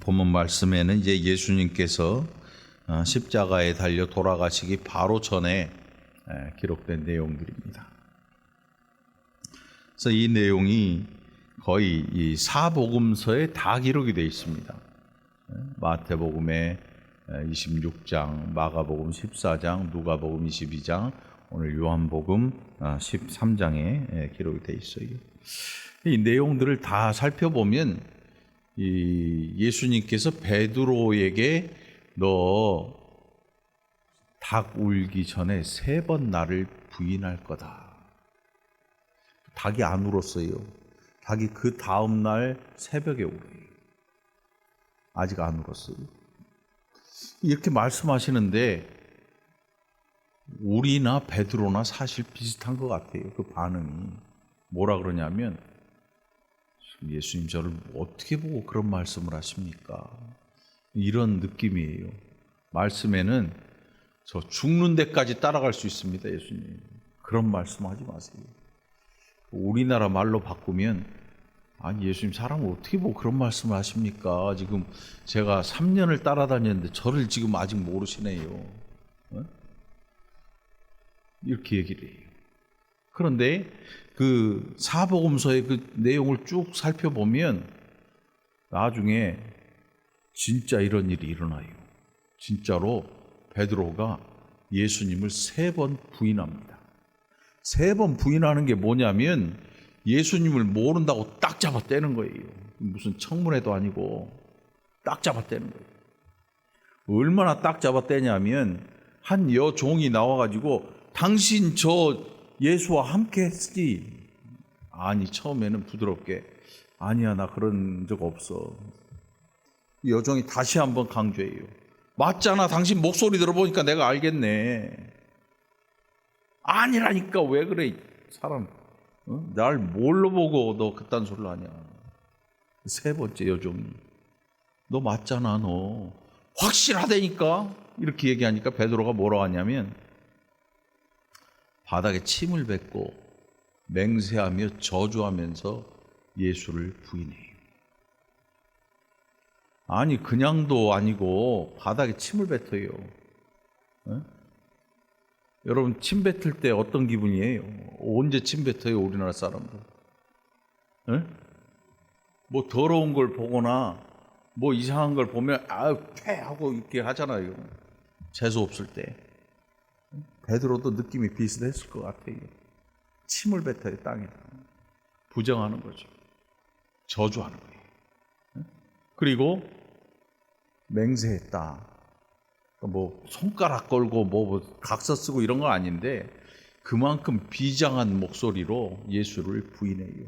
본문 말씀에는 이제 예수님께서 십자가에 달려 돌아가시기 바로 전에 기록된 내용들입니다. 그래서 이 내용이 거의 이 사복음서에 다 기록이 되어 있습니다. 마태복음에 26장, 마가복음 14장, 누가복음 22장, 오늘 요한복음 13장에 기록이 되어 있어요. 이 내용들을 다 살펴보면 이 예수님께서 베드로에게 너 닭 울기 전에 3번 나를 부인할 거다. 닭이 안 울었어요. 닭이 그 다음 날 새벽에 울어요. 아직 안 울었어요. 이렇게 말씀하시는데 우리나 베드로나 사실 비슷한 것 같아요. 그 반응이 뭐라 그러냐면 예수님 저를 어떻게 보고 그런 말씀을 하십니까? 이런 느낌이에요. 말씀에는 저 죽는 데까지 따라갈 수 있습니다. 예수님 그런 말씀하지 마세요. 우리나라 말로 바꾸면 아니 예수님 사람을 어떻게 보고 그런 말씀을 하십니까? 지금 제가 3년을 따라다녔는데 저를 지금 아직 모르시네요. 이렇게 얘기를 해요. 그런데 그 사복음서의 그 내용을 쭉 살펴보면 나중에 진짜 이런 일이 일어나요. 진짜로 베드로가 예수님을 3번 부인합니다. 3번 부인하는 게 뭐냐면 예수님을 모른다고 딱 잡아 떼는 거예요. 무슨 청문회도 아니고 딱 잡아 떼는 거예요. 얼마나 딱 잡아 떼냐면 한 여종이 나와가지고 당신 저 예수와 함께 했지. 아니 처음에는 부드럽게 아니야 나 그런 적 없어. 여종이 다시 한번 강조해요. 맞잖아 당신 목소리 들어보니까 내가 알겠네. 아니라니까 왜 그래 사람. 날 뭘로 보고 너 그딴 소리를 하냐. 3번째 여종이 너 맞잖아 너 확실하다니까 이렇게 얘기하니까 베드로가 뭐라고 하냐면 바닥에 침을 뱉고 맹세하며 저주하면서 예수를 부인해요. 아니 그냥도 아니고 바닥에 침을 뱉어요. 여러분 침 뱉을 때 어떤 기분이에요? 언제 침 뱉어요 우리나라 사람들? 뭐 더러운 걸 보거나 뭐 이상한 걸 보면 아유 퇴 하고 이렇게 하잖아요. 재수 없을 때. 베드로도 느낌이 비슷했을 것 같아요. 침을 뱉어요 땅에다. 부정하는 거죠. 저주하는 거예요. 그리고 맹세했다. 뭐 손가락 걸고 뭐 각서 쓰고 이런 건 아닌데 그만큼 비장한 목소리로 예수를 부인해요.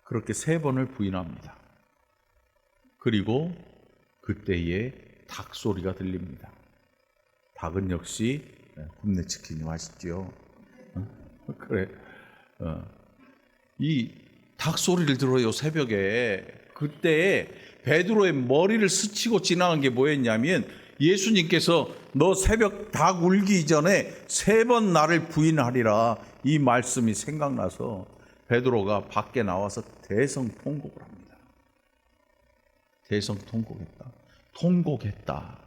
그렇게 3번을 부인합니다. 그리고 그때에 닭 소리가 들립니다. 닭은 역시 굽네 치킨이 맛있죠. 그래. 이 닭 소리를 들어요 새벽에. 그때 베드로의 머리를 스치고 지나간 게 뭐였냐면 예수님께서 너 새벽 닭 울기 전에 3번 나를 부인하리라 이 말씀이 생각나서 베드로가 밖에 나와서 대성통곡을 합니다. 대성통곡했다. 통곡했다.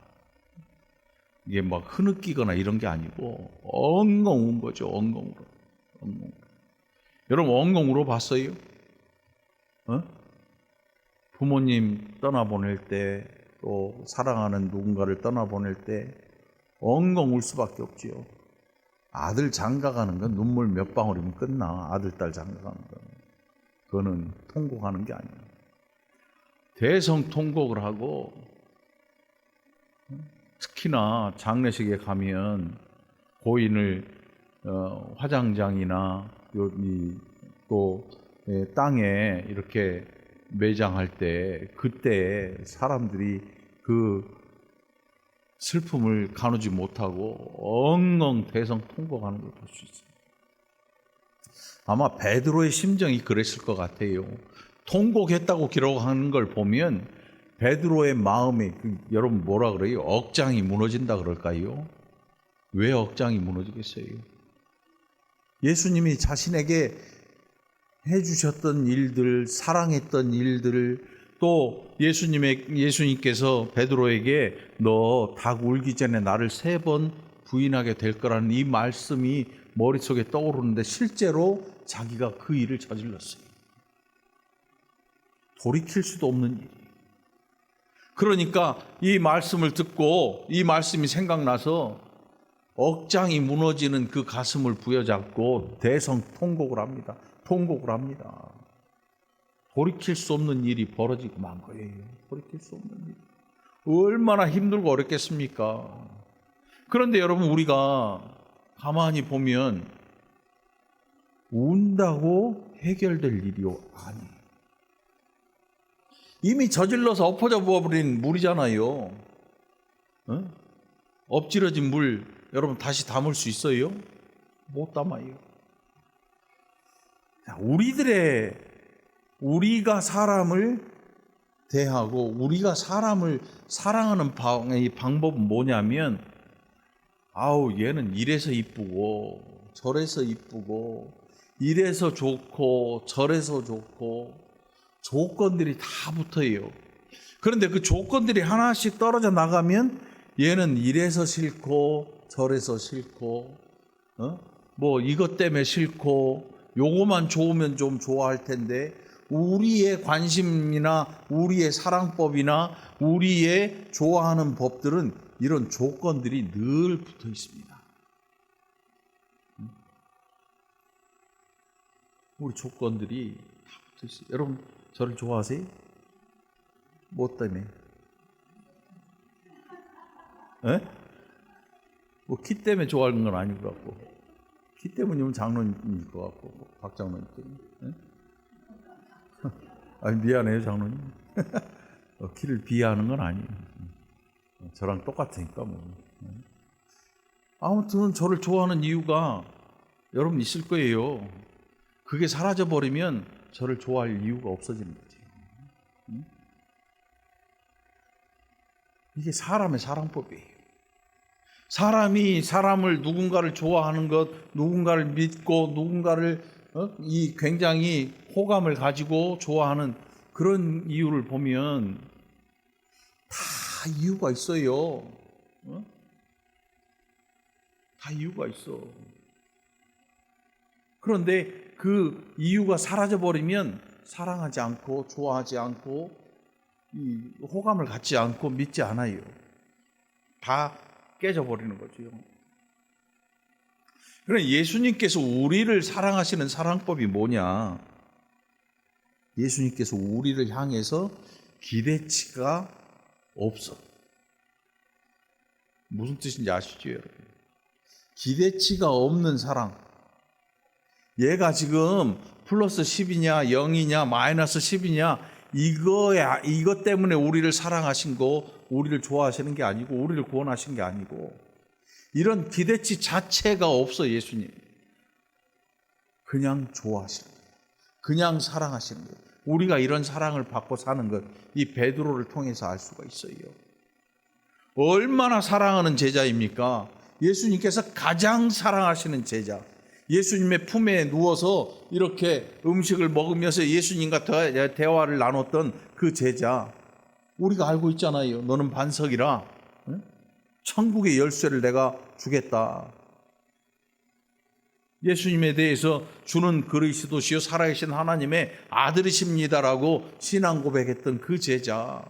이게 막 흐느끼거나 이런 게 아니고 엉엉 운 거죠. 엉엉 울어. 엉엉. 여러분 엉엉 울어봤어요? 부모님 떠나보낼 때 또 사랑하는 누군가를 떠나보낼 때 엉엉 울 수밖에 없지요. 아들 장가가는 건 눈물 몇 방울이면 끝나. 아들 딸 장가가는 건 그거는 통곡하는 게 아니에요. 대성통곡을 하고 특히나 장례식에 가면 고인을 화장장이나 또 땅에 이렇게 매장할 때 그때 사람들이 그 슬픔을 가누지 못하고 엉엉 대성통곡하는 걸 볼 수 있어요. 아마 베드로의 심정이 그랬을 것 같아요. 통곡했다고 기록하는 걸 보면 베드로의 마음이 여러분 뭐라 그래요? 억장이 무너진다 그럴까요? 왜 억장이 무너지겠어요? 예수님이 자신에게 해주셨던 일들, 사랑했던 일들, 또 예수님께서 베드로에게 너 닭 울기 전에 나를 3번 부인하게 될 거라는 이 말씀이 머릿속에 떠오르는데 실제로 자기가 그 일을 저질렀어요. 돌이킬 수도 없는 일. 그러니까 이 말씀을 듣고 이 말씀이 생각나서 억장이 무너지는 그 가슴을 부여잡고 대성통곡을 합니다. 통곡을 합니다. 돌이킬 수 없는 일이 벌어지고 만 거예요. 돌이킬 수 없는 일. 얼마나 힘들고 어렵겠습니까? 그런데 여러분, 우리가 가만히 보면 운다고 해결될 일이 아니에요. 이미 저질러서 엎어져 버린 물이잖아요. 엎질러진 물 여러분 다시 담을 수 있어요? 못 담아요. 우리가 사람을 대하고 우리가 사람을 사랑하는 방법은 뭐냐면, 얘는 이래서 이쁘고 저래서 이쁘고 이래서 좋고 저래서 좋고 조건들이 다 붙어요. 그런데 그 조건들이 하나씩 떨어져 나가면 얘는 이래서 싫고 저래서 싫고 뭐 이것 때문에 싫고 요거만 좋으면 좀 좋아할 텐데, 우리의 관심이나 우리의 사랑법이나 우리의 좋아하는 법들은 이런 조건들이 늘 붙어 있습니다. 우리 조건들이 다 붙어 있어요. 여러분, 저를 좋아하세요? 뭐 때문에? 뭐 키 때문에 좋아하는 건 아닌 것 같고, 키 때문이면 장로님일 것 같고, 박 장로님 때문에. 아니, 미안해요, 장로님. 키를 비하하는 건 아니에요. 저랑 똑같으니까 뭐. 아무튼 저를 좋아하는 이유가 여러분 있을 거예요. 그게 사라져 버리면 저를 좋아할 이유가 없어지는 거지. 이게 사람의 사랑법이에요. 사람이 사람을 누군가를 좋아하는 것, 누군가를 믿고 누군가를 이 굉장히 호감을 가지고 좋아하는 그런 이유를 보면 다 이유가 있어요. 다 이유가 있어. 그런데 그 이유가 사라져 버리면 사랑하지 않고 좋아하지 않고 이 호감을 갖지 않고 믿지 않아요. 다 깨져버리는 거죠. 그러나 예수님께서 우리를 사랑하시는 사랑법이 뭐냐? 예수님께서 우리를 향해서 기대치가 없어. 무슨 뜻인지 아시죠, 여러분? 기대치가 없는 사랑. 얘가 지금 플러스 10이냐, 0이냐, 마이너스 10이냐, 이것 때문에 우리를 사랑하신 거, 우리를 좋아하시는 게 아니고, 우리를 구원하신 게 아니고, 이런 기대치 자체가 없어, 예수님. 그냥 좋아하시는 거예요. 그냥 사랑하시는 거예요. 우리가 이런 사랑을 받고 사는 것, 이 베드로를 통해서 알 수가 있어요. 얼마나 사랑하는 제자입니까? 예수님께서 가장 사랑하시는 제자. 예수님의 품에 누워서 이렇게 음식을 먹으면서 예수님과 대화를 나눴던 그 제자. 우리가 알고 있잖아요. 너는 반석이라 천국의 열쇠를 내가 주겠다. 예수님에 대해서 주는 그리스도시요 살아계신 하나님의 아들이십니다라고 신앙 고백했던 그 제자.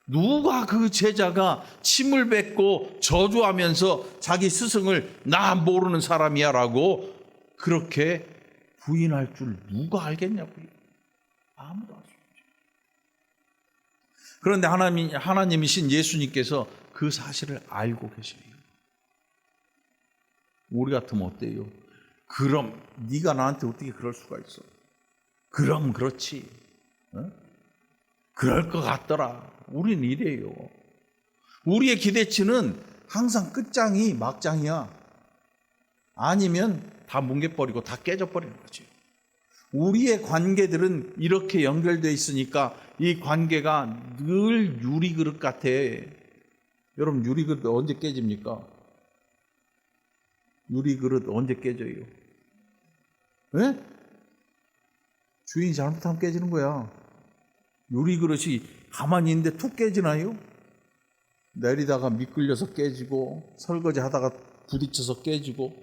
누가 그 제자가 침을 뱉고 저주하면서 자기 스승을 나 모르는 사람이야 라고 그렇게 부인할 줄 누가 알겠냐고요. 아무도 알 수 없죠. 그런데 하나님이신 예수님께서 그 사실을 알고 계세요. 우리 같으면 어때요? 그럼 네가 나한테 어떻게 그럴 수가 있어? 그럼 그렇지. 그럴 것 같더라. 우린 이래요. 우리의 기대치는 항상 끝장이 막장이야. 아니면 다 뭉개버리고 다 깨져버리는 거지. 우리의 관계들은 이렇게 연결되어 있으니까 이 관계가 늘 유리그릇 같아. 여러분, 유리그릇 언제 깨집니까? 유리그릇 언제 깨져요? 네? 주인이 잘못하면 깨지는 거야. 유리 그릇이 가만히 있는데 툭 깨지나요? 내리다가 미끌려서 깨지고 설거지 하다가 부딪혀서 깨지고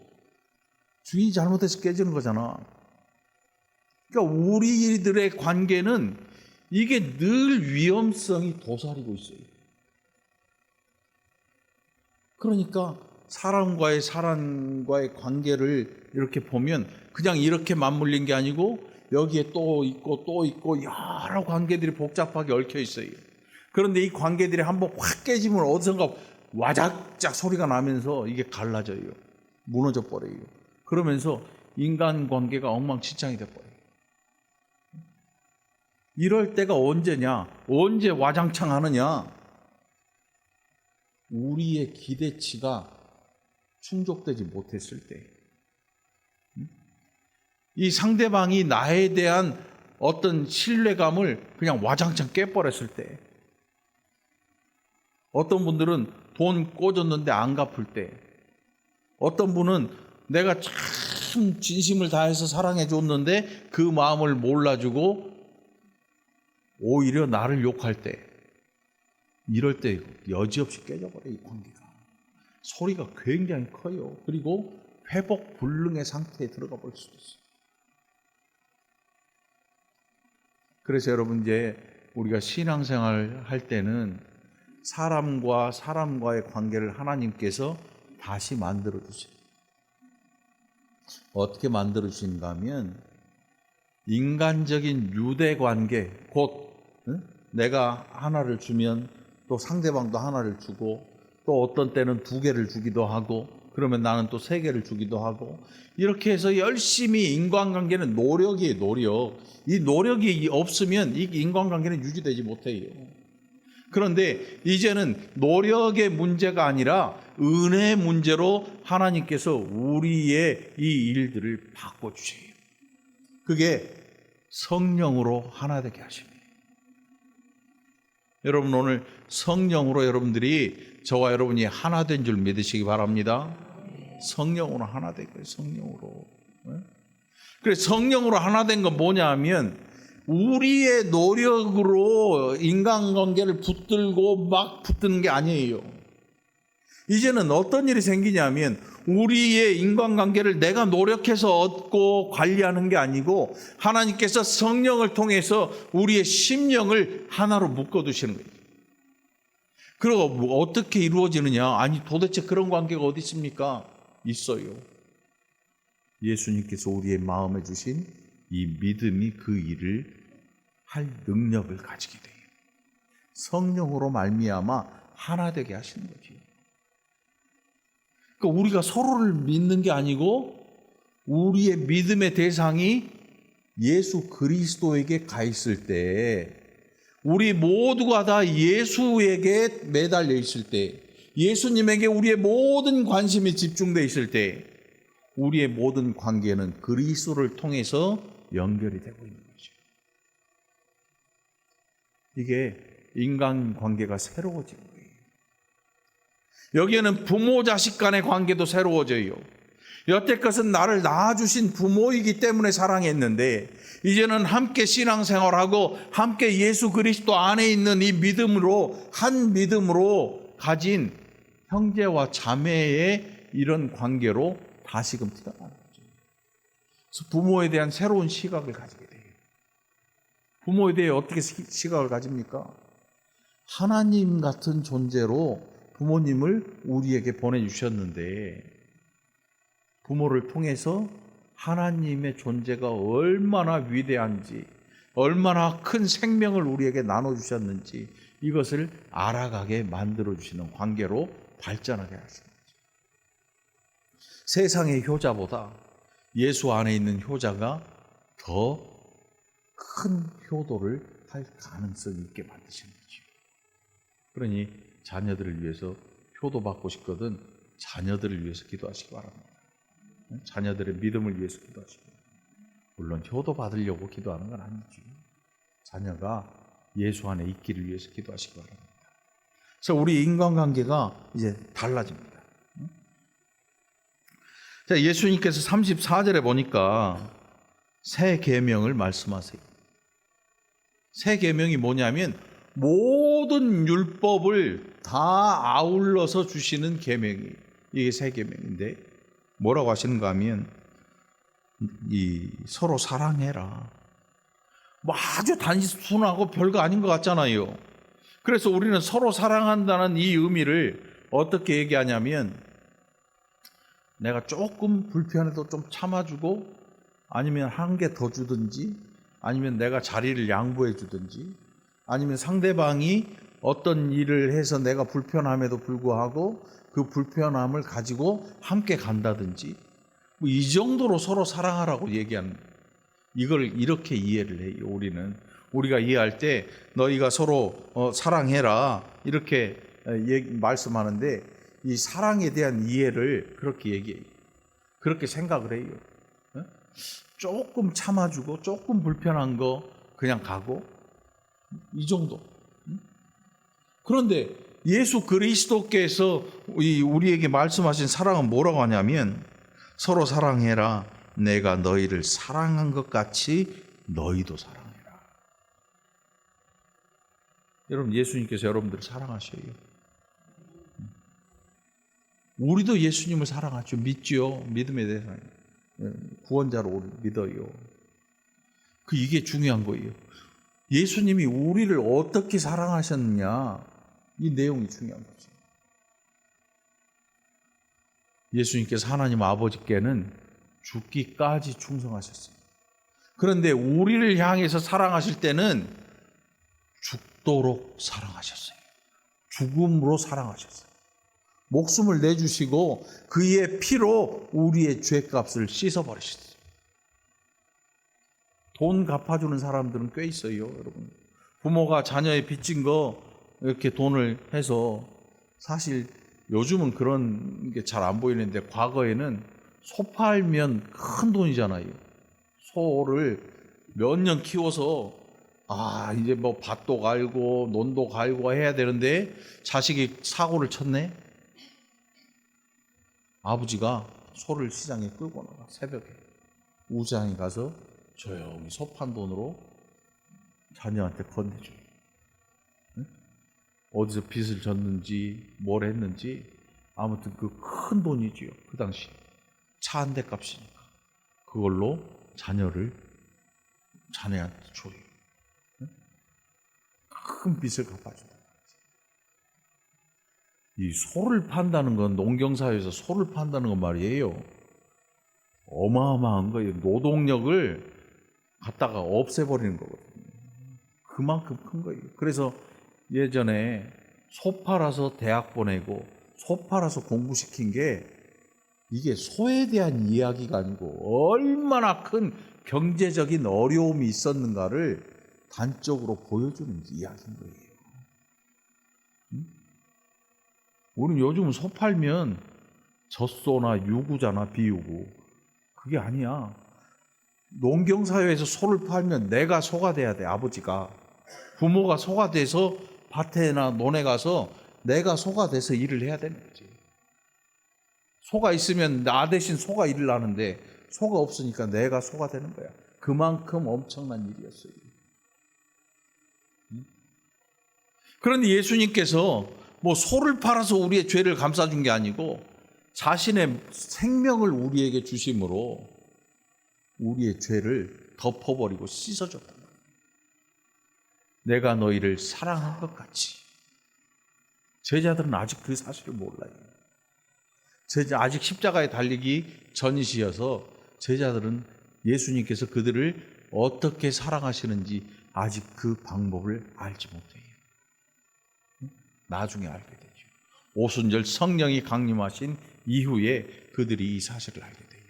주인이 잘못해서 깨지는 거잖아. 그러니까 우리들의 관계는 이게 늘 위험성이 도사리고 있어요. 그러니까 사람과의 관계를 이렇게 보면 그냥 이렇게 맞물린 게 아니고 여기에 또 있고 여러 관계들이 복잡하게 얽혀 있어요. 그런데 이 관계들이 한번 확 깨지면 어디선가 와작작 소리가 나면서 이게 갈라져요. 무너져 버려요. 그러면서 인간관계가 엉망진창이 돼버려요. 이럴 때가 언제냐? 언제 와장창 하느냐? 우리의 기대치가 충족되지 못했을 때, 이 상대방이 나에 대한 어떤 신뢰감을 그냥 와장창 깨버렸을 때, 어떤 분들은 돈 꿔줬는데 안 갚을 때, 어떤 분은 내가 참 진심을 다해서 사랑해 줬는데 그 마음을 몰라주고 오히려 나를 욕할 때, 이럴 때 여지없이 깨져버려. 이 관계가 소리가 굉장히 커요. 그리고 회복 불능의 상태에 들어가 버릴 수도 있어요. 그래서 여러분, 이제 우리가 신앙생활 할 때는 사람과 사람과의 관계를 하나님께서 다시 만들어 주세요. 어떻게 만들어 주신가 하면, 인간적인 유대 관계, 곧 내가 하나를 주면 또 상대방도 하나를 주고, 또 어떤 때는 2개를 주기도 하고, 그러면 나는 또 3개를 주기도 하고, 이렇게 해서 열심히, 인간관계는 노력이에요. 노력. 이 노력이 없으면 이 인간관계는 유지되지 못해요. 그런데 이제는 노력의 문제가 아니라 은혜의 문제로 하나님께서 우리의 이 일들을 바꿔주세요. 그게 성령으로 하나 되게 하십니다. 여러분, 오늘 성령으로 여러분들이, 저와 여러분이 하나 된 줄 믿으시기 바랍니다. 성령으로 하나 된 거예요. 성령으로. 그래서 성령으로 하나 된 건 뭐냐 하면, 우리의 노력으로 인간관계를 붙들고 막 붙드는 게 아니에요. 이제는 어떤 일이 생기냐면, 우리의 인간관계를 내가 노력해서 얻고 관리하는 게 아니고 하나님께서 성령을 통해서 우리의 심령을 하나로 묶어두시는 거예요. 그리고 어떻게 이루어지느냐? 아니, 도대체 그런 관계가 어디 있습니까? 있어요. 예수님께서 우리의 마음에 주신 이 믿음이 그 일을 할 능력을 가지게 돼요. 성령으로 말미암아 하나 되게 하시는 거죠. 그러니까 우리가 서로를 믿는 게 아니고 우리의 믿음의 대상이 예수 그리스도에게 가 있을 때, 우리 모두가 다 예수에게 매달려 있을 때, 예수님에게 우리의 모든 관심이 집중되어 있을 때, 우리의 모든 관계는 그리스도를 통해서 연결이 되고 있는 거죠. 이게 인간관계가 새로워지는 거예요. 여기에는 부모 자식 간의 관계도 새로워져요. 여태껏은 나를 낳아주신 부모이기 때문에 사랑했는데, 이제는 함께 신앙생활하고 함께 예수 그리스도 안에 있는 이 믿음으로, 한 믿음으로 가진 형제와 자매의 이런 관계로 다시금 태어나는 거죠. 그래서 부모에 대한 새로운 시각을 가지게 돼요. 부모에 대해 어떻게 시각을 가집니까? 하나님 같은 존재로 부모님을 우리에게 보내주셨는데, 부모를 통해서 하나님의 존재가 얼마나 위대한지, 얼마나 큰 생명을 우리에게 나눠주셨는지, 이것을 알아가게 만들어주시는 관계로 발전하게 하십니다. 세상의 효자보다 예수 안에 있는 효자가 더 큰 효도를 할 가능성이 있게 만드시는 거죠. 그러니 자녀들을 위해서 효도받고 싶거든 자녀들을 위해서 기도하시기 바랍니다. 자녀들의 믿음을 위해서 기도하시기 바랍니다. 물론 효도받으려고 기도하는 건 아니죠. 자녀가 예수 안에 있기를 위해서 기도하시기 바랍니다. 그래서 우리 인간관계가 이제 달라집니다. 자, 예수님께서 34절에 보니까 새 계명을 말씀하세요. 새 계명이 뭐냐면 모든 율법을 다 아울러서 주시는 계명이, 이게 새 계명인데 뭐라고 하시는가 하면 서로 사랑해라. 뭐 아주 단순하고 별거 아닌 것 같잖아요. 그래서 우리는 서로 사랑한다는 이 의미를 어떻게 얘기하냐면, 내가 조금 불편해도 좀 참아주고, 아니면 한 개 더 주든지, 아니면 내가 자리를 양보해 주든지, 아니면 상대방이 어떤 일을 해서 내가 불편함에도 불구하고 그 불편함을 가지고 함께 간다든지, 뭐 이 정도로 서로 사랑하라고 얘기하는 거예요. 이걸 이렇게 이해를 해요. 우리가 이해할 때 너희가 서로 사랑해라 이렇게 말씀하는데, 이 사랑에 대한 이해를 그렇게 얘기해요. 그렇게 생각을 해요. 조금 참아주고 조금 불편한 거 그냥 가고, 이 정도. 그런데 예수 그리스도께서 우리에게 말씀하신 사랑은 뭐라고 하냐면, 서로 사랑해라. 내가 너희를 사랑한 것 같이 너희도 사랑해라. 여러분, 예수님께서 여러분들을 사랑하셔요. 우리도 예수님을 사랑하죠. 믿죠. 믿음에 대해서 구원자로 믿어요. 이게 중요한 거예요. 예수님이 우리를 어떻게 사랑하셨느냐, 이 내용이 중요한 거죠. 예수님께서 하나님 아버지께는 죽기까지 충성하셨어요. 그런데 우리를 향해서 사랑하실 때는 죽도록 사랑하셨어요. 죽음으로 사랑하셨어요. 목숨을 내주시고 그의 피로 우리의 죄값을 씻어버리셨어요. 돈 갚아주는 사람들은 꽤 있어요, 여러분. 부모가 자녀의 빚진 거 이렇게 돈을 해서, 사실 요즘은 그런 게 잘 안 보이는데 과거에는 소 팔면 큰 돈이잖아요. 소를 몇 년 키워서 이제 뭐 밭도 갈고 논도 갈고 해야 되는데 자식이 사고를 쳤네. 아버지가 소를 시장에 끌고 나가, 새벽에 우장에 가서 조용히 소 판 돈으로 자녀한테 건네줘요. 어디서 빚을 졌는지 뭘 했는지, 아무튼 그 큰 돈이지요. 그 당시 차 한 대 값이니까 그걸로 자녀한테 줘요. 큰 빚을 갚아준다. 이 소를 판다는 건, 농경사회에서 소를 판다는 건 말이에요, 어마어마한 거예요. 노동력을 갖다가 없애버리는 거거든요. 그만큼 큰 거예요. 그래서 예전에 소 팔아서 대학 보내고 소 팔아서 공부시킨 게, 이게 소에 대한 이야기가 아니고 얼마나 큰 경제적인 어려움이 있었는가를 단적으로 보여주는 이야기인 거예요. 우리는 요즘 소 팔면 젖소나 유구잖아, 비유구. 그게 아니야. 농경사회에서 소를 팔면 내가 소가 돼야 돼, 아버지가. 부모가 소가 돼서 밭에나 논에 가서 내가 소가 돼서 일을 해야 되는 거지. 소가 있으면 나 대신 소가 일을 하는데, 소가 없으니까 내가 소가 되는 거야. 그만큼 엄청난 일이었어요. 그런데 예수님께서 뭐 소를 팔아서 우리의 죄를 감싸준 게 아니고, 자신의 생명을 우리에게 주심으로 우리의 죄를 덮어버리고 씻어줬단 말이에요. 내가 너희를 사랑한 것 같이. 제자들은 아직 그 사실을 몰라요. 아직 십자가에 달리기 전이시여서 제자들은 예수님께서 그들을 어떻게 사랑하시는지 아직 그 방법을 알지 못해요. 나중에 알게 되죠. 오순절 성령이 강림하신 이후에 그들이 이 사실을 알게 돼요.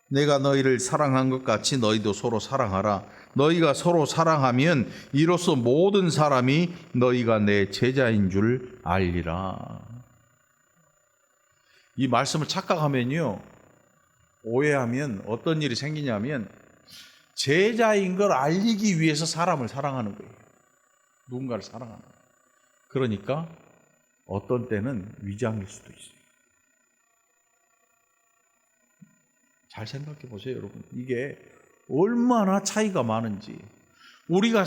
내가 너희를 사랑한 것 같이 너희도 서로 사랑하라. 너희가 서로 사랑하면 이로써 모든 사람이 너희가 내 제자인 줄 알리라. 이 말씀을 착각하면요, 오해하면 어떤 일이 생기냐면, 제자인 걸 알리기 위해서 사람을 사랑하는 거예요. 누군가를 사랑하는 거예요. 그러니까 어떤 때는 위장일 수도 있어요. 잘 생각해 보세요, 여러분. 이게 얼마나 차이가 많은지. 우리가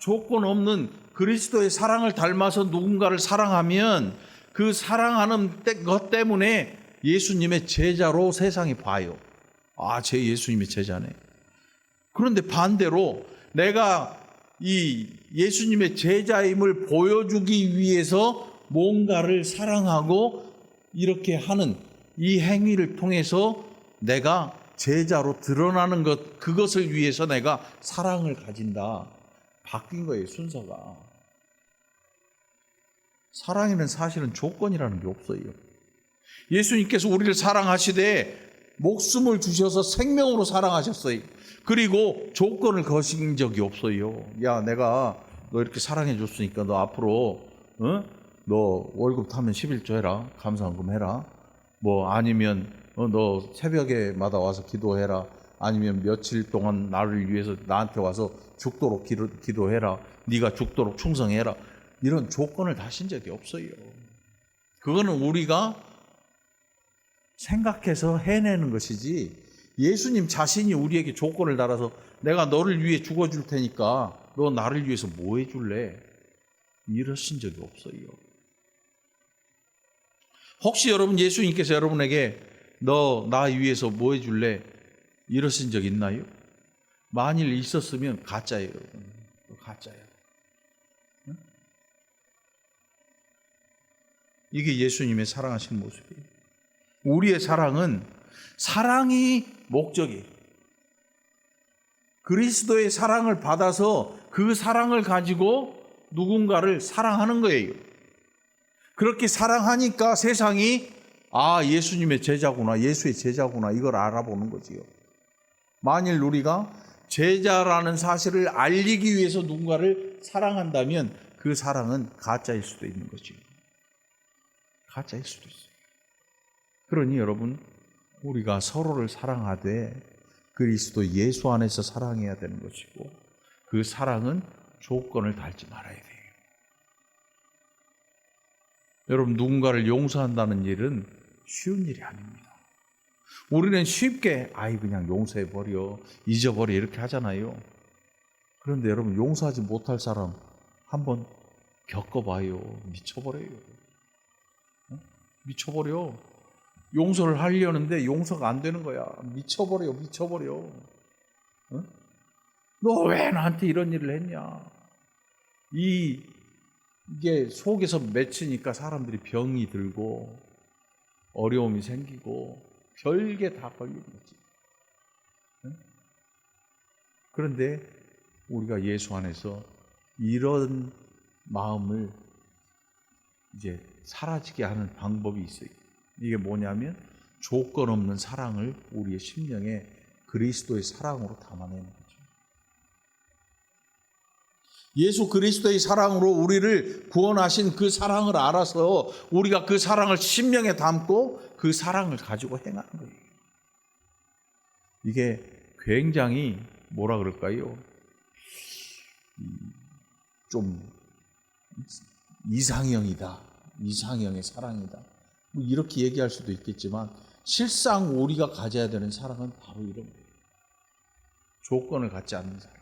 조건 없는 그리스도의 사랑을 닮아서 누군가를 사랑하면 그 사랑하는 것 때문에 예수님의 제자로 세상이 봐요. 아, 제 예수님의 제자네. 그런데 반대로 내가 이 예수님의 제자임을 보여주기 위해서 뭔가를 사랑하고 이렇게 하는 이 행위를 통해서 내가 제자로 드러나는 것, 그것을 위해서 내가 사랑을 가진다. 바뀐 거예요, 순서가. 사랑에는 사실은 조건이라는 게 없어요. 예수님께서 우리를 사랑하시되 목숨을 주셔서 생명으로 사랑하셨어요. 그리고 조건을 거신 적이 없어요. 야, 내가 너 이렇게 사랑해 줬으니까 너 앞으로 너 월급 타면 11조 해라. 감사헌금 해라. 뭐 아니면 너 새벽에마다 와서 기도해라. 아니면 며칠 동안 나를 위해서 나한테 와서 죽도록 기도해라. 네가 죽도록 충성해라. 이런 조건을 다신 적이 없어요. 그거는 우리가 생각해서 해내는 것이지 예수님 자신이 우리에게 조건을 달아서 내가 너를 위해 죽어줄 테니까 너 나를 위해서 뭐 해줄래? 이러신 적이 없어요. 혹시 여러분 예수님께서 여러분에게 너 나 위해서 뭐 해줄래? 이러신 적 있나요? 만일 있었으면 가짜예요. 가짜예요. 이게 예수님의 사랑하신 모습이에요. 우리의 사랑이 목적이에요. 그리스도의 사랑을 받아서 그 사랑을 가지고 누군가를 사랑하는 거예요. 그렇게 사랑하니까 세상이 예수님의 제자구나, 예수의 제자구나 이걸 알아보는 거지요. 만일 우리가 제자라는 사실을 알리기 위해서 누군가를 사랑한다면 그 사랑은 가짜일 수도 있는 거지요. 가짜일 수도 있어요. 그러니 여러분, 우리가 서로를 사랑하되 그리스도 예수 안에서 사랑해야 되는 것이고 그 사랑은 조건을 달지 말아야 돼요. 여러분, 누군가를 용서한다는 일은 쉬운 일이 아닙니다. 우리는 쉽게 그냥 용서해버려, 잊어버려 이렇게 하잖아요. 그런데 여러분, 용서하지 못할 사람 한번 겪어봐요. 미쳐버려요. 미쳐버려. 용서를 하려는데 용서가 안 되는 거야. 미쳐버려. 너 왜 나한테 이런 일을 했냐. 이게 속에서 맺히니까 사람들이 병이 들고 어려움이 생기고 별게 다 걸리는 거지. 그런데 우리가 예수 안에서 이런 마음을 이제 사라지게 하는 방법이 있어요. 이게 뭐냐면 조건 없는 사랑을 우리의 심령에 그리스도의 사랑으로 담아내는 거죠. 예수 그리스도의 사랑으로 우리를 구원하신 그 사랑을 알아서 우리가 그 사랑을 심령에 담고 그 사랑을 가지고 행하는 거예요. 이게 굉장히 뭐라 그럴까요? 좀 이상형이다. 이상형의 사랑이다. 뭐 이렇게 얘기할 수도 있겠지만 실상 우리가 가져야 되는 사랑은 바로 이런 거예요. 조건을 갖지 않는 사랑.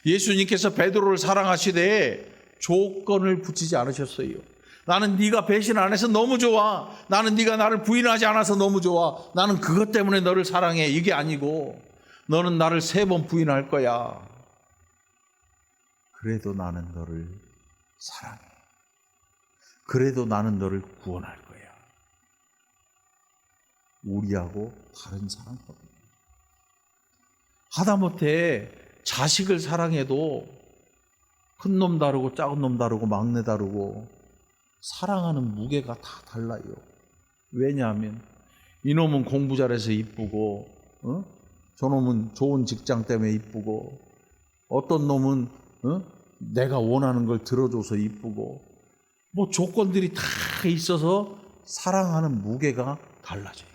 예수님께서 베드로를 사랑하시되 조건을 붙이지 않으셨어요. 나는 네가 배신 안 해서 너무 좋아. 나는 네가 나를 부인하지 않아서 너무 좋아. 나는 그것 때문에 너를 사랑해. 이게 아니고 너는 나를 3번 부인할 거야. 그래도 나는 너를 사랑해. 그래도 나는 너를 구원할 거야. 우리하고 다른 사랑법이에요. 하다못해 자식을 사랑해도 큰 놈 다르고 작은 놈 다르고 막내 다르고 사랑하는 무게가 다 달라요. 왜냐하면 이놈은 공부 잘해서 이쁘고 저놈은 좋은 직장 때문에 이쁘고 어떤 놈은 내가 원하는 걸 들어줘서 이쁘고 뭐 조건들이 다 있어서 사랑하는 무게가 달라져요.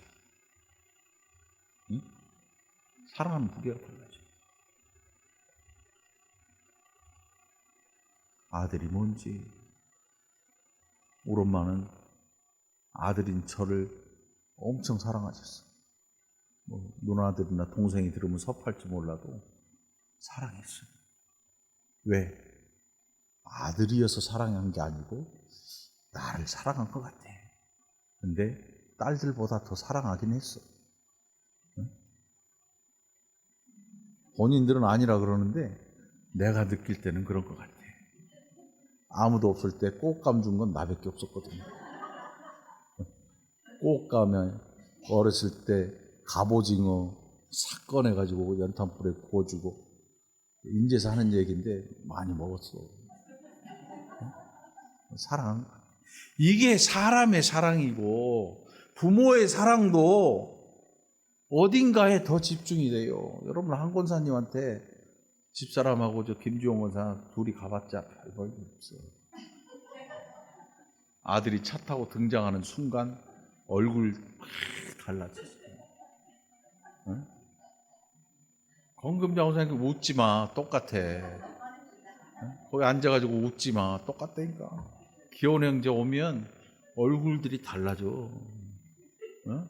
사랑하는 무게가 달라져요. 아들이 뭔지 우리 엄마는 아들인 저를 엄청 사랑하셨어요. 뭐 누나들이나 동생이 들으면 섭할지 몰라도 사랑했어요. 왜? 아들이어서 사랑한 게 아니고 나를 사랑한 것 같아. 근데 딸들보다 더 사랑하긴 했어. 본인들은 아니라 그러는데 내가 느낄 때는 그런 것 같아. 아무도 없을 때 꽃감 준 건 나밖에 없었거든요. 꽃감에 어렸을 때 갑오징어 싹 꺼내가지고 연탄불에 구워주고, 인제서 하는 얘기인데 많이 먹었어. 사랑. 이게 사람의 사랑이고, 부모의 사랑도 어딘가에 더 집중이 돼요. 여러분, 한 권사님한테 집사람하고 저 김주영 권사 둘이 가봤자 별 볼일 없어. 아들이 차 타고 등장하는 순간 얼굴 막 달라졌어요. 응? 건금장 권사님 웃지 마. 똑같아. 응? 거기 앉아가지고 웃지 마. 똑같다니까. 기혼 형제 오면 얼굴들이 달라져. 응?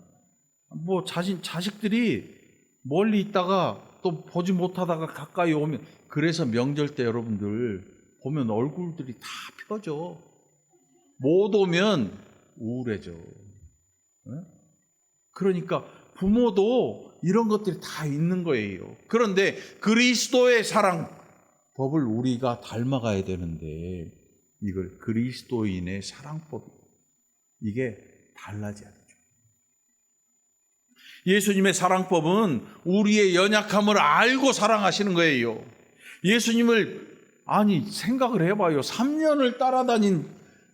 뭐 자식들이 멀리 있다가 또 보지 못하다가 가까이 오면, 그래서 명절 때 여러분들 보면 얼굴들이 다 펴져. 못 오면 우울해져. 응? 그러니까 부모도 이런 것들이 다 있는 거예요. 그런데 그리스도의 사랑 법을 우리가 닮아가야 되는데, 이걸 그리스도인의 사랑법, 이게 달라져야 되죠. 예수님의 사랑법은 우리의 연약함을 알고 사랑하시는 거예요. 예수님을, 아니 생각을 해봐요. 3년을 따라다닌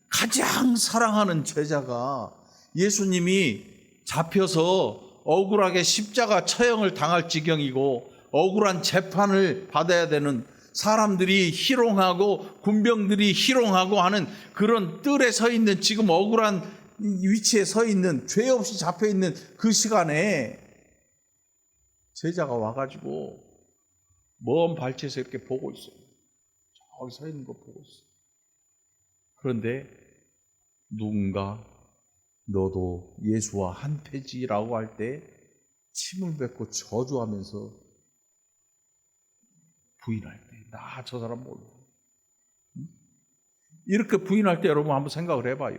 가장 사랑하는 제자가 예수님이 잡혀서 억울하게 십자가 처형을 당할 지경이고 억울한 재판을 받아야 되는, 사람들이 희롱하고 군병들이 희롱하고 하는 그런 뜰에 서 있는, 지금 억울한 위치에 서 있는, 죄 없이 잡혀 있는 그 시간에 제자가 와가지고 먼 발치에서 이렇게 보고 있어요. 저기 서 있는 거 보고 있어요. 그런데 누군가 너도 예수와 한 패지라고 할 때 침을 뱉고 저주하면서 부인할 때, 나 저 사람 몰라. 이렇게 부인할 때 여러분 한번 생각을 해봐요.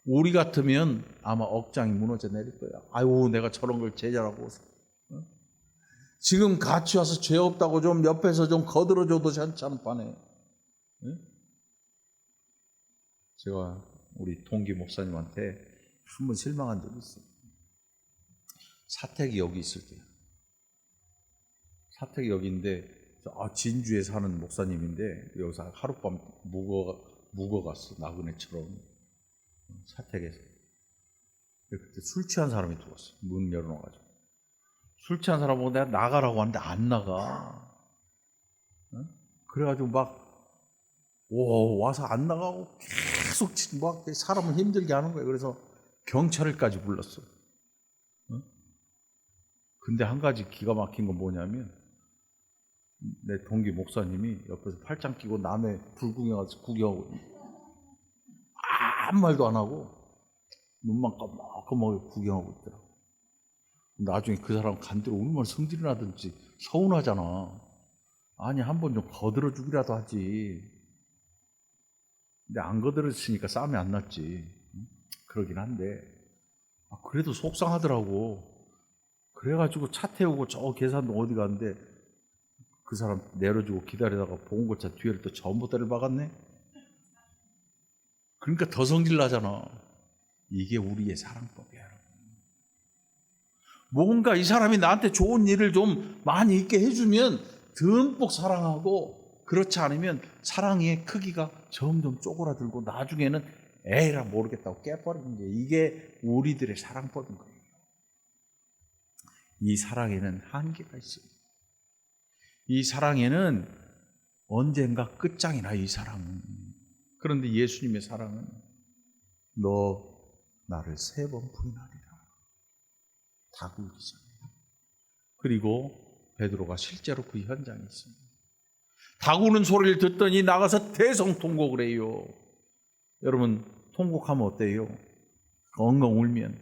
우리 같으면 아마 억장이 무너져 내릴 거야. 아유, 내가 저런 걸 제자라고. 지금 같이 와서 죄 없다고 좀 옆에서 좀 거들어줘도 괜찮은 판에. 제가 우리 동기 목사님한테 한 번 실망한 적이 있어요. 사택이 여기 있을 때요. 사택이 여기인데, 진주에 사는 목사님인데 여기서 하룻밤 묵어갔어. 나그네처럼 사택에서. 그때 술 취한 사람이 들어왔어. 문 열어놔가지고. 술 취한 사람 보고 내가 나가라고 하는데 안 나가. 그래가지고 와서 안 나가고 계속 막 사람을 힘들게 하는 거예요. 그래서 경찰을까지 불렀어. 근데 한 가지 기가 막힌 건 뭐냐면, 내 동기 목사님이 옆에서 팔짱 끼고 남의 불궁에 가서 구경하고 아무 말도 안 하고 눈만 까먹까먹하게 구경하고 있더라고. 나중에 그 사람 간대로 얼마나 성질이 나든지 서운하잖아. 아니, 한번 좀 거들어 주기라도 하지. 근데 안 거들었으니까 싸움이 안 났지. 그러긴 한데 그래도 속상하더라고. 그래가지고 차 태우고 저 계산도 어디 갔는데 그 사람 내려주고 기다리다가 보온고차 뒤에를 또 전봇대를 박았네. 그러니까 더 성질 나잖아. 이게 우리의 사랑법이야. 뭔가 이 사람이 나한테 좋은 일을 좀 많이 있게 해주면 듬뿍 사랑하고, 그렇지 않으면 사랑의 크기가 점점 쪼그라들고 나중에는 에이라 모르겠다고 깨버리는 게, 이게 우리들의 사랑법인 거예요. 이 사랑에는 한계가 있어요. 이 사랑에는 언젠가 끝장이 나, 이 사랑은. 그런데 예수님의 사랑은 너 나를 3번 부인하리라. 다 굴기 전에. 그리고 베드로가 실제로 그 현장에 있습니다. 다구는 소리를 듣더니 나가서 대성통곡을 해요. 여러분, 통곡하면 어때요? 엉엉 울면.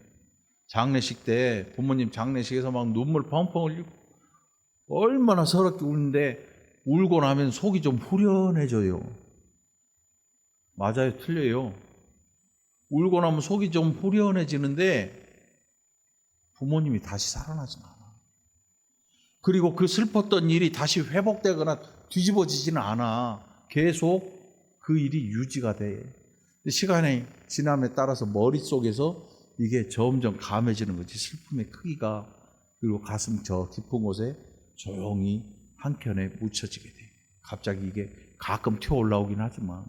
장례식 때 부모님 장례식에서 막 눈물 펑펑 흘리고 얼마나 서럽게 우는데 울고 나면 속이 좀 후련해져요. 맞아요, 틀려요. 울고 나면 속이 좀 후련해지는데 부모님이 다시 살아나진 않아. 그리고 그 슬펐던 일이 다시 회복되거나 뒤집어지지는 않아. 계속 그 일이 유지가 돼. 시간이 지남에 따라서 머릿속에서 이게 점점 감해지는 거지. 슬픔의 크기가. 그리고 가슴 저 깊은 곳에 조용히 한켠에 묻혀지게 돼. 갑자기 이게 가끔 튀어 올라오긴 하지만.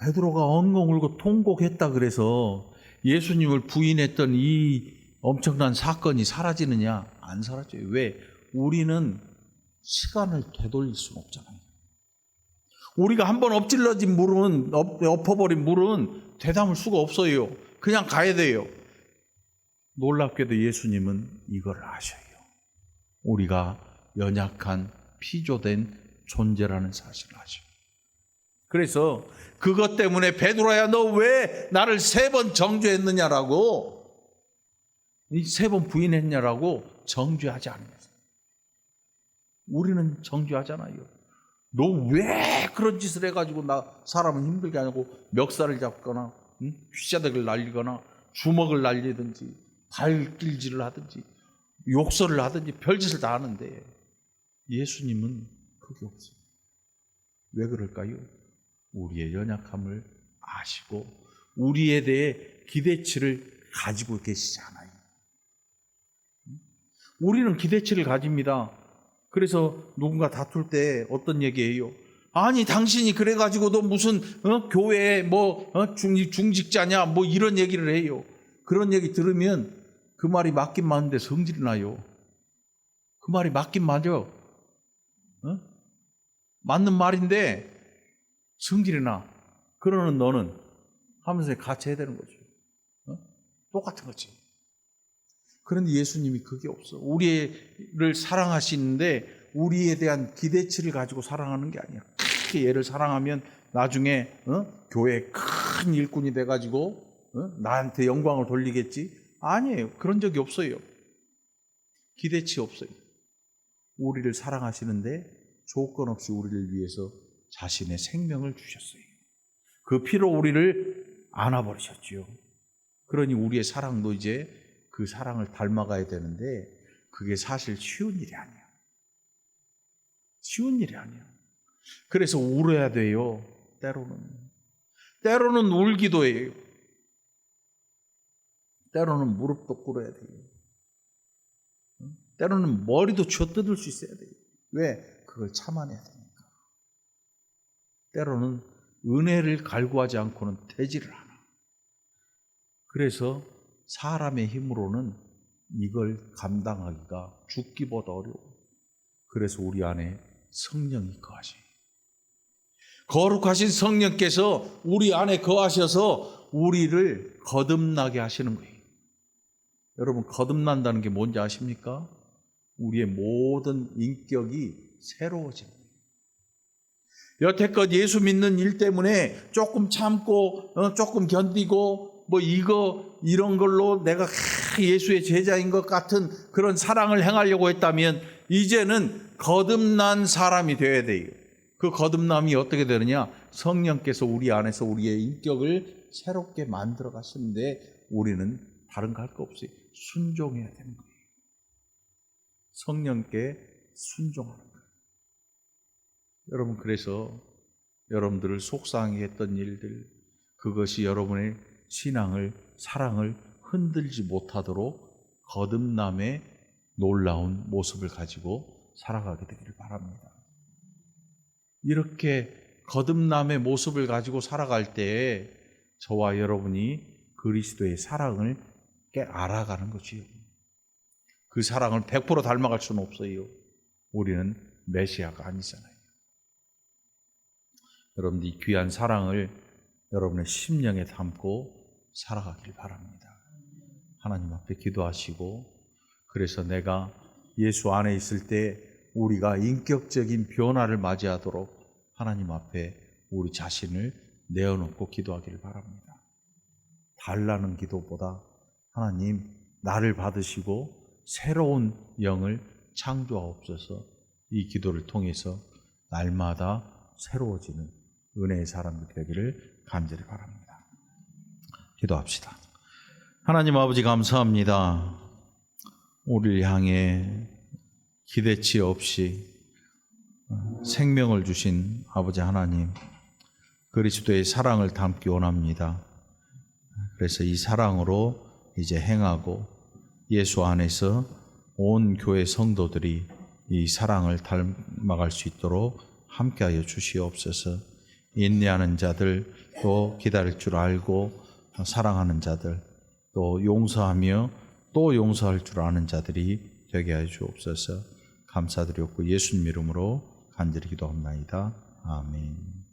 베드로가 엉엉 울고 통곡했다 그래서 예수님을 부인했던 이 엄청난 사건이 사라지느냐? 안 사라져요. 왜? 우리는 시간을 되돌릴 수는 없잖아요. 우리가 한번 엎질러진 물은, 엎어버린 물은 되담을 수가 없어요. 그냥 가야 돼요. 놀랍게도 예수님은 이걸 아셔요. 우리가 연약한 피조된 존재라는 사실을 아셔요. 그래서 그것 때문에 베드로야 너 왜 나를 3번 정죄했느냐라고, 이 3번 부인했냐라고 정죄하지 않으면서. 우리는 정죄하잖아요. 너 왜 그런 짓을 해가지고 나 사람을 힘들게 하냐고 멱살을 잡거나 휘자덕을 날리거나 주먹을 날리든지 발길질을 하든지 욕설을 하든지 별짓을 다 하는데 예수님은 그게 없어요. 왜 그럴까요? 우리의 연약함을 아시고 우리에 대해 기대치를 가지고 계시지 않아요. 우리는 기대치를 가집니다. 그래서 누군가 다툴 때 어떤 얘기예요? 아니 당신이 그래가지고도 무슨 교회에 중직자냐 뭐 이런 얘기를 해요. 그런 얘기 들으면 그 말이 맞긴 맞는데 성질이 나요. 그 말이 맞긴 맞아. 맞는 말인데 성질이 나. 그러는 너는 하면서 같이 해야 되는 거죠. 똑같은 거지. 그런데 예수님이 그게 없어. 우리를 사랑하시는데 우리에 대한 기대치를 가지고 사랑하는 게 아니야. 크게 얘를 사랑하면 나중에 교회에 큰 일꾼이 돼가지고 나한테 영광을 돌리겠지? 아니에요. 그런 적이 없어요. 기대치 없어요. 우리를 사랑하시는데 조건 없이 우리를 위해서 자신의 생명을 주셨어요. 그 피로 우리를 안아버리셨지요. 그러니 우리의 사랑도 이제 그 사랑을 닮아가야 되는데 그게 사실 쉬운 일이 아니야. 쉬운 일이 아니야. 그래서 울어야 돼요. 때로는 울기도 해요. 때로는 무릎도 꿇어야 돼요. 때로는 머리도 쥐어뜯을 수 있어야 돼요. 왜? 그걸 참아내야 되니까. 때로는 은혜를 갈구하지 않고는 되지를 않아. 그래서 사람의 힘으로는 이걸 감당하기가 죽기보다 어려워. 그래서 우리 안에 성령이 거하셔요. 거룩하신 성령께서 우리 안에 거하셔서 우리를 거듭나게 하시는 거예요. 여러분, 거듭난다는 게 뭔지 아십니까? 우리의 모든 인격이 새로워지는 거예요. 여태껏 예수 믿는 일 때문에 조금 참고 조금 견디고 이런 걸로 내가 예수의 제자인 것 같은 그런 사랑을 행하려고 했다면 이제는 거듭난 사람이 되어야 돼요. 그 거듭남이 어떻게 되느냐? 성령께서 우리 안에서 우리의 인격을 새롭게 만들어 가시는데 우리는 다른 거 할 거 없어요. 순종해야 되는 거예요. 성령께 순종하는 거예요. 여러분, 그래서 여러분들을 속상하게 했던 일들, 그것이 여러분의 신앙을, 사랑을 흔들지 못하도록 거듭남의 놀라운 모습을 가지고 살아가게 되기를 바랍니다. 이렇게 거듭남의 모습을 가지고 살아갈 때 저와 여러분이 그리스도의 사랑을 깨 알아가는 거지요. 그 사랑을 100% 닮아갈 수는 없어요. 우리는 메시아가 아니잖아요. 여러분들 이 귀한 사랑을 여러분의 심령에 담고 살아가길 바랍니다. 하나님 앞에 기도하시고, 그래서 내가 예수 안에 있을 때 우리가 인격적인 변화를 맞이하도록 하나님 앞에 우리 자신을 내어놓고 기도하기를 바랍니다. 달라는 기도보다 하나님 나를 받으시고 새로운 영을 창조하옵소서. 이 기도를 통해서 날마다 새로워지는 은혜의 사람들 되기를 간절히 바랍니다. 기도합시다. 하나님 아버지 감사합니다. 우리를 향해 기대치 없이 생명을 주신 아버지 하나님, 그리스도의 사랑을 담기 원합니다. 그래서 이 사랑으로 이제 행하고 예수 안에서 온 교회 성도들이 이 사랑을 닮아갈 수 있도록 함께하여 주시옵소서. 인내하는 자들, 또 기다릴 줄 알고 사랑하는 자들, 또 용서하며 또 용서할 줄 아는 자들이 되게 하여 주옵소서. 감사드렸고 예수님 이름으로 간절히 기도합나이다. 아멘.